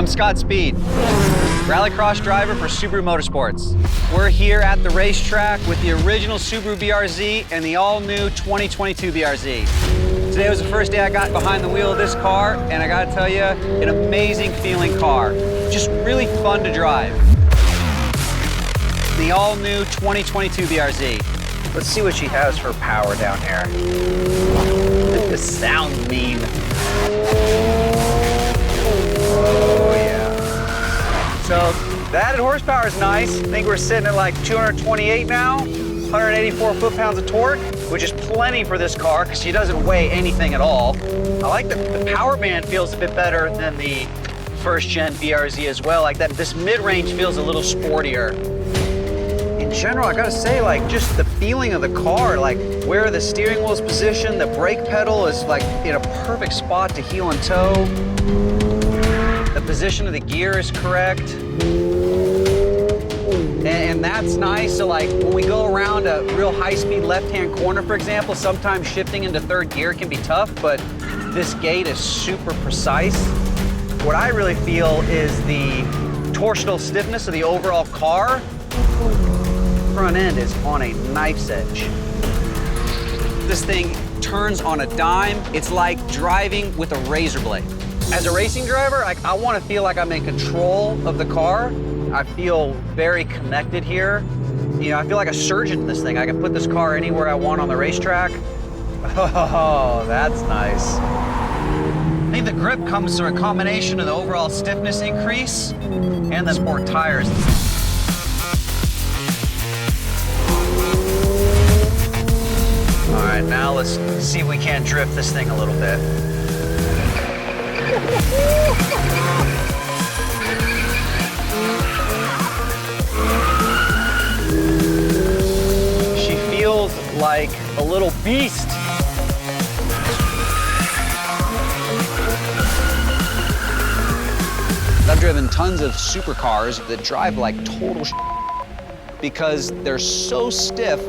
I'm Scott Speed, rallycross driver for Subaru Motorsports. We're here at the racetrack with the original Subaru BRZ and the all-new 2022 BRZ. Today was the first day I got behind the wheel of this car, and I gotta tell you, an amazing feeling car. Just really fun to drive. The all-new 2022 BRZ. Let's see what she has for power down here. This sounds mean. Oh yeah. So the added horsepower is nice. I think we're sitting at like 228 now, 184 foot-pounds of torque, which is plenty for this car because she doesn't weigh anything at all. I like the power band feels a bit better than the first-gen BRZ as well. Like that, this mid-range feels a little sportier. In general, I gotta say, like, just the feeling of the car, like where the steering wheel is positioned, the brake pedal is like in a perfect spot to heel and toe. The position of the gear is correct. And that's nice. So like when we go around a real high-speed left-hand corner, for example, sometimes shifting into third gear can be tough, but this gate is super precise. What I really feel is the torsional stiffness of the overall car. Front end is on a knife's edge. This thing turns on a dime. It's like driving with a razor blade. As a racing driver, I want to feel like I'm in control of the car. I feel very connected here. You know, I feel like a surgeon in this thing. I can put this car anywhere I want on the racetrack. Oh, that's nice. I think the grip comes through a combination of the overall stiffness increase and the sport tires. All right, now let's see if we can't drift this thing a little bit. She feels like a little beast. I've driven tons of supercars that drive like total because they're so stiff.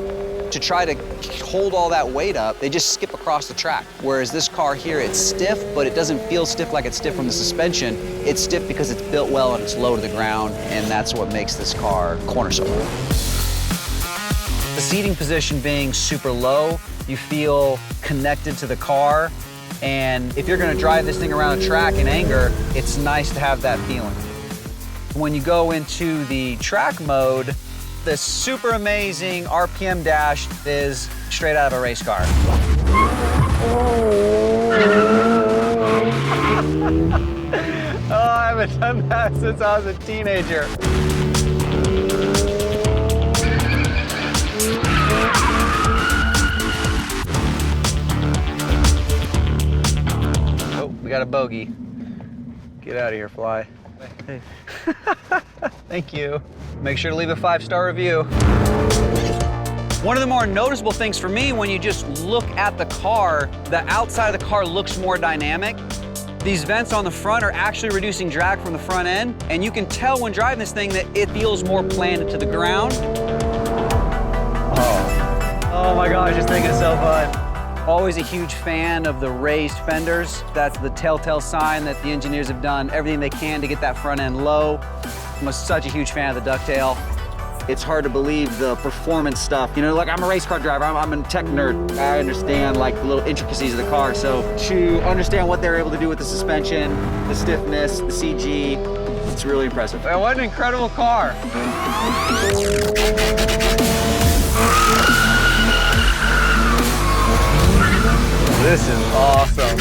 To try to hold all that weight up, they just skip across the track. Whereas this car here, it's stiff, but it doesn't feel stiff like it's stiff from the suspension. It's stiff because it's built well and it's low to the ground, and that's what makes this car cornerstone. The seating position being super low, you feel connected to the car, and if you're gonna drive this thing around a track in anger, it's nice to have that feeling. When you go into the track mode, this super amazing RPM dash is straight out of a race car. Oh, I haven't done that since I was a teenager. Oh, we got a bogey. Get out of here, fly. Hey. Thank you. Make sure to leave a 5-star review. One of the more noticeable things for me when you just look at the car, the outside of the car looks more dynamic. These vents on the front are actually reducing drag from the front end, and you can tell when driving this thing that it feels more planted to the ground. Oh my gosh, this thing is so fun. Always a huge fan of the raised fenders. That's the telltale sign that the engineers have done everything they can to get that front end low. I'm such a huge fan of the ducktail. It's hard to believe the performance stuff. You know, like I'm a race car driver, I'm a tech nerd. I understand like the little intricacies of the car. So to understand what they're able to do with the suspension, the stiffness, the CG, it's really impressive. And what an incredible car. This is awesome.